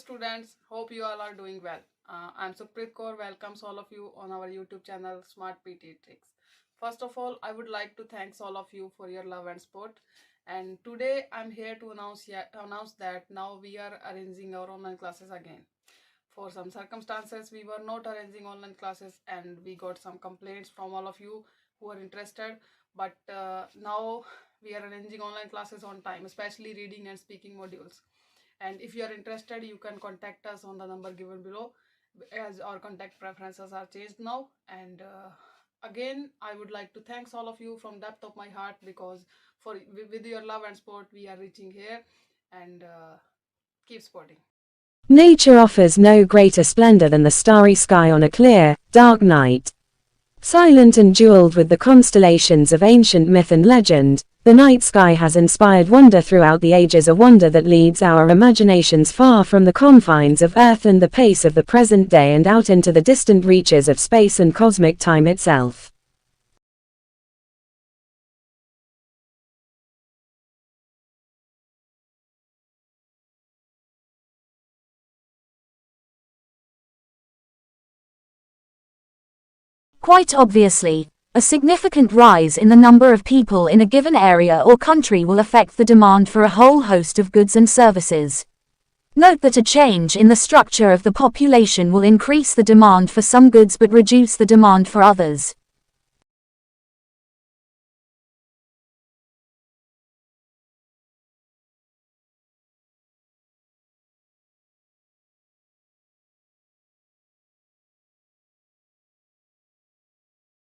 students, hope you all are doing well. I'm Supreet Kaur, welcomes all of you on our YouTube channel Smart PTE Tricks. First of all, I would like to thank all of you for your love and support. And today I'm here to announce that now we are arranging our online classes again. For some circumstances, we were not arranging online classes and we got some complaints from all of you who are interested. But now we are arranging online classes on time, especially reading and speaking modules. And if you are interested, you can contact us on the number given below, as our contact preferences are changed now. And again, I would like to thank all of you from depth of my heart, because with your love and support we are reaching here. And keep supporting. Nature offers no greater splendor than the starry sky on a clear, dark night. Silent and jeweled with the constellations of ancient myth and legend, the night sky has inspired wonder throughout the ages, a wonder that leads our imaginations far from the confines of Earth and the pace of the present day and out into the distant reaches of space and cosmic time itself. Quite obviously, a significant rise in the number of people in a given area or country will affect the demand for a whole host of goods and services. Note that a change in the structure of the population will increase the demand for some goods but reduce the demand for others.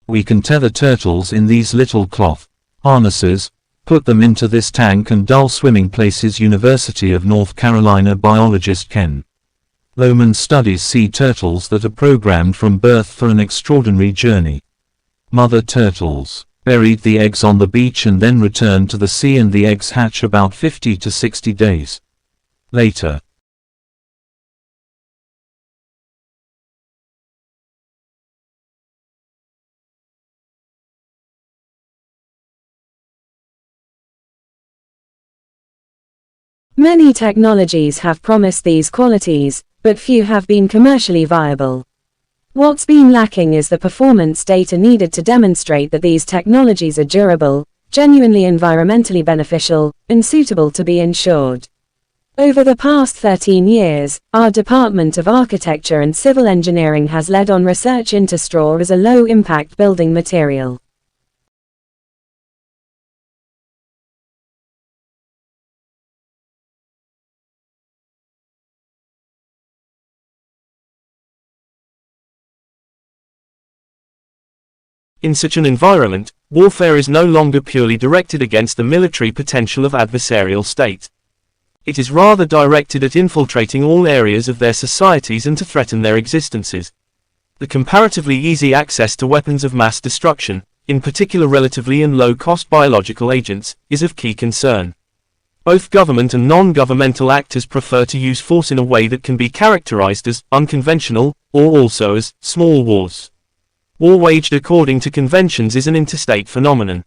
We can tether turtles in these little cloth harnesses, put them into this tank and dull swimming places. University of North Carolina biologist Ken Lohman studies sea turtles that are programmed from birth for an extraordinary journey. Mother turtles buried the eggs on the beach and then returned to the sea, and the eggs hatch about 50 to 60 days later. Many technologies have promised these qualities, but few have been commercially viable. What's been lacking is the performance data needed to demonstrate that these technologies are durable, genuinely environmentally beneficial, and suitable to be insured. Over the past 13 years, our Department of Architecture and Civil Engineering has led on research into straw as a low-impact building material. In such an environment, warfare is no longer purely directed against the military potential of adversarial state. It is rather directed at infiltrating all areas of their societies and to threaten their existences. The comparatively easy access to weapons of mass destruction, in particular relatively and low-cost biological agents, is of key concern. Both government and non-governmental actors prefer to use force in a way that can be characterized as unconventional, or also as small wars. War waged according to conventions is an interstate phenomenon.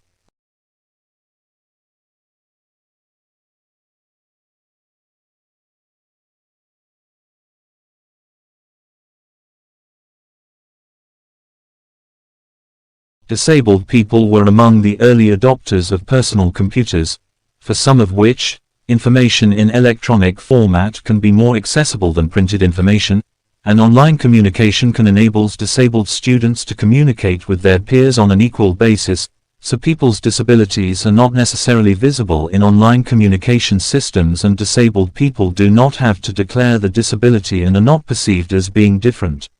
Disabled people were among the early adopters of personal computers, for some of which, information in electronic format can be more accessible than printed information, and online communication can enable disabled students to communicate with their peers on an equal basis, so people's disabilities are not necessarily visible in online communication systems, and disabled people do not have to declare the disability and are not perceived as being different.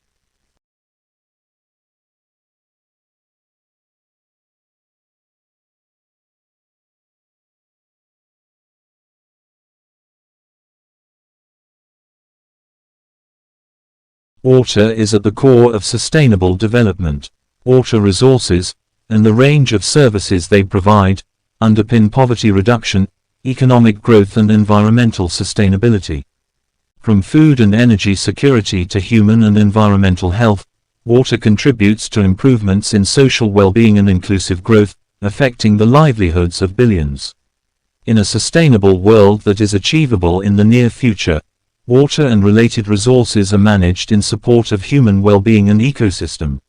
Water is at the core of sustainable development. Water resources, and the range of services they provide, underpin poverty reduction, economic growth and environmental sustainability. From food and energy security to human and environmental health, water contributes to improvements in social well-being and inclusive growth, affecting the livelihoods of billions. In a sustainable world that is achievable in the near future, water and related resources are managed in support of human well-being and ecosystem.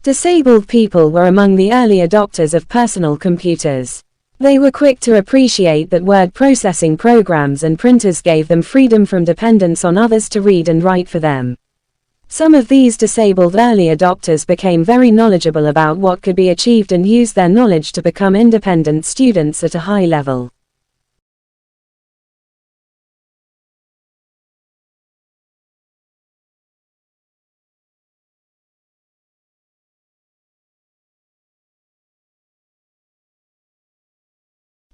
Disabled people were among the early adopters of personal computers. They were quick to appreciate that word processing programs and printers gave them freedom from dependence on others to read and write for them. Some of these disabled early adopters became very knowledgeable about what could be achieved and used their knowledge to become independent students at a high level.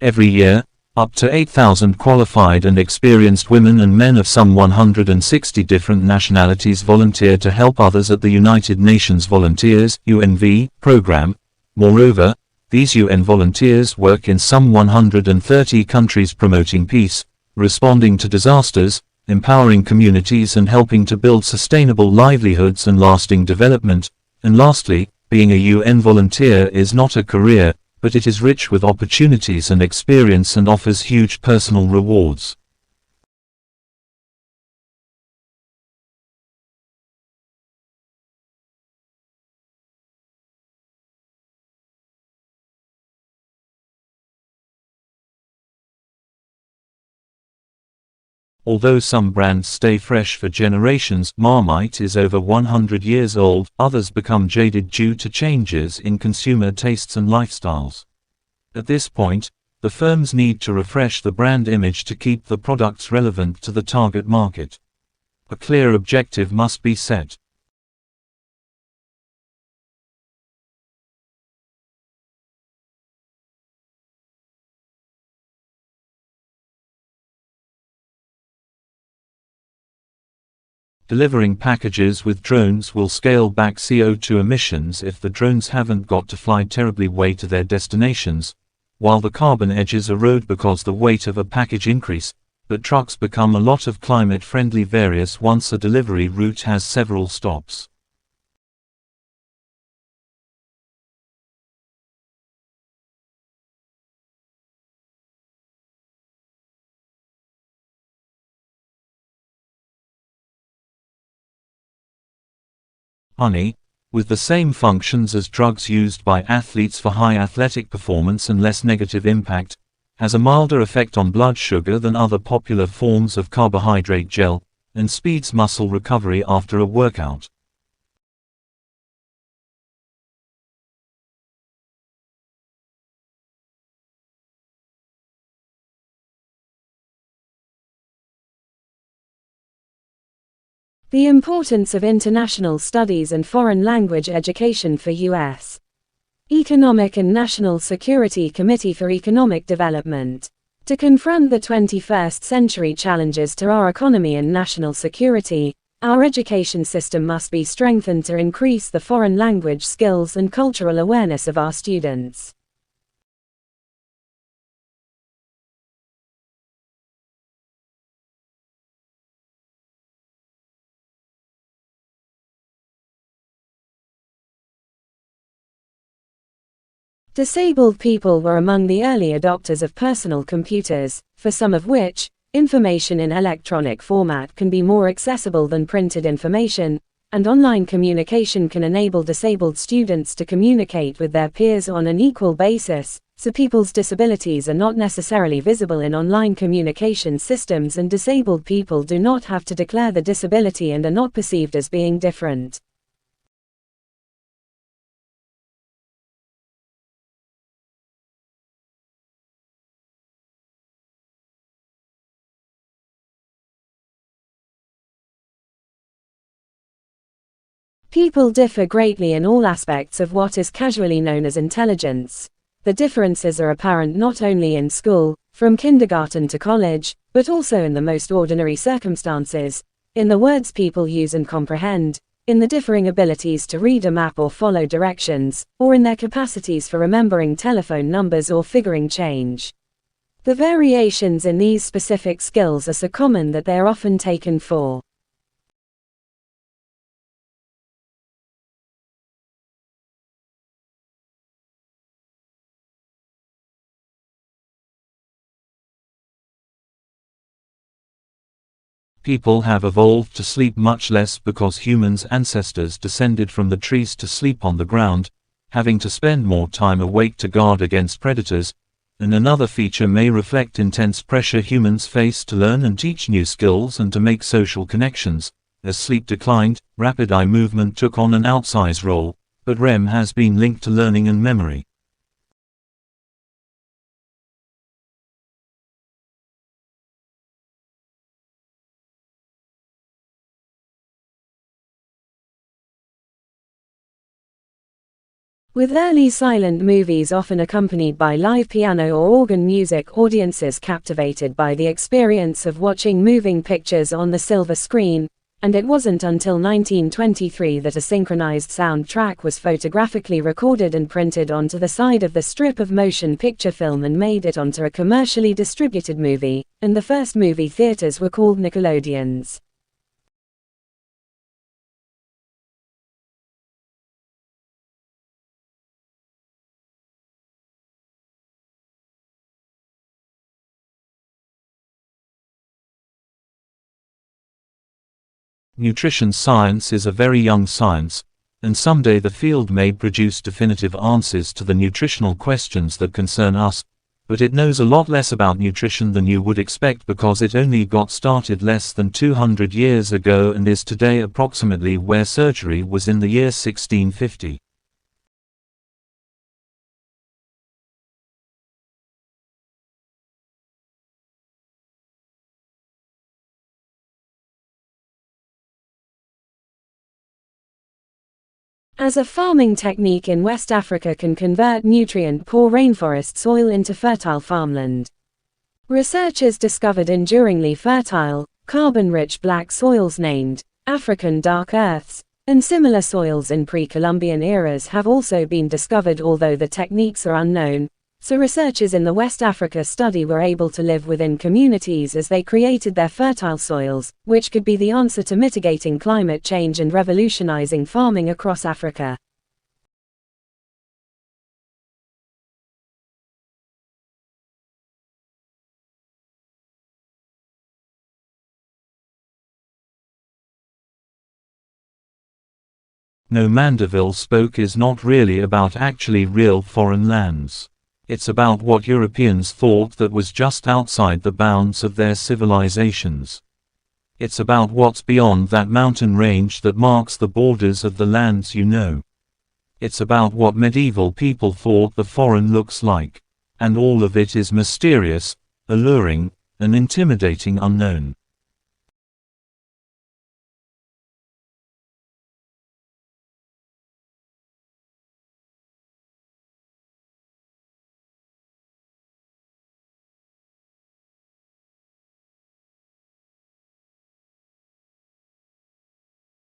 Every year, up to 8,000 qualified and experienced women and men of some 160 different nationalities volunteer to help others at the United Nations Volunteers (UNV) program. Moreover, these UN volunteers work in some 130 countries promoting peace, responding to disasters, empowering communities and helping to build sustainable livelihoods and lasting development. And lastly, being a UN volunteer is not a career, but it is rich with opportunities and experience and offers huge personal rewards. Although some brands stay fresh for generations, Marmite is over 100 years old, others become jaded due to changes in consumer tastes and lifestyles. At this point, the firms need to refresh the brand image to keep the products relevant to the target market. A clear objective must be set. Delivering packages with drones will scale back CO2 emissions if the drones haven't got to fly terribly way to their destinations, while the carbon edges erode because the weight of a package increase, but trucks become a lot of climate-friendly various once a delivery route has several stops. Honey, with the same functions as drugs used by athletes for high athletic performance and less negative impact, has a milder effect on blood sugar than other popular forms of carbohydrate gel, and speeds muscle recovery after a workout. The importance of international studies and foreign language education for U.S. Economic and National Security Committee for Economic Development. To confront the 21st century challenges to our economy and national security, our education system must be strengthened to increase the foreign language skills and cultural awareness of our students. Disabled people were among the early adopters of personal computers, for some of which, information in electronic format can be more accessible than printed information, and online communication can enable disabled students to communicate with their peers on an equal basis, so people's disabilities are not necessarily visible in online communication systems and disabled people do not have to declare the disability and are not perceived as being different. People differ greatly in all aspects of what is casually known as intelligence. The differences are apparent not only in school, from kindergarten to college, but also in the most ordinary circumstances, in the words people use and comprehend, in the differing abilities to read a map or follow directions, or in their capacities for remembering telephone numbers or figuring change. The variations in these specific skills are so common that they are often taken for People have evolved to sleep much less because humans' ancestors descended from the trees to sleep on the ground, having to spend more time awake to guard against predators, and another feature may reflect intense pressure humans face to learn and teach new skills and to make social connections. As sleep declined, rapid eye movement took on an outsized role, but REM has been linked to learning and memory. With early silent movies often accompanied by live piano or organ music, audiences captivated by the experience of watching moving pictures on the silver screen, and it wasn't until 1923 that a synchronized soundtrack was photographically recorded and printed onto the side of the strip of motion picture film and made it onto a commercially distributed movie, and the first movie theaters were called Nickelodeons. Nutrition science is a very young science, and someday the field may produce definitive answers to the nutritional questions that concern us, but it knows a lot less about nutrition than you would expect because it only got started less than 200 years ago and is today approximately where surgery was in the year 1650. As a farming technique in West Africa can convert nutrient-poor rainforest soil into fertile farmland. Researchers discovered enduringly fertile, carbon-rich black soils named African dark earths, and similar soils in pre-Columbian eras have also been discovered, although the techniques are unknown. So researchers in the West Africa study were able to live within communities as they created their fertile soils, which could be the answer to mitigating climate change and revolutionizing farming across Africa. No, Mandeville spoke is not really about actually real foreign lands. It's about what Europeans thought that was just outside the bounds of their civilizations. It's about what's beyond that mountain range that marks the borders of the lands you know. It's about what medieval people thought the foreign looks like. And all of it is mysterious, alluring, and intimidating unknown.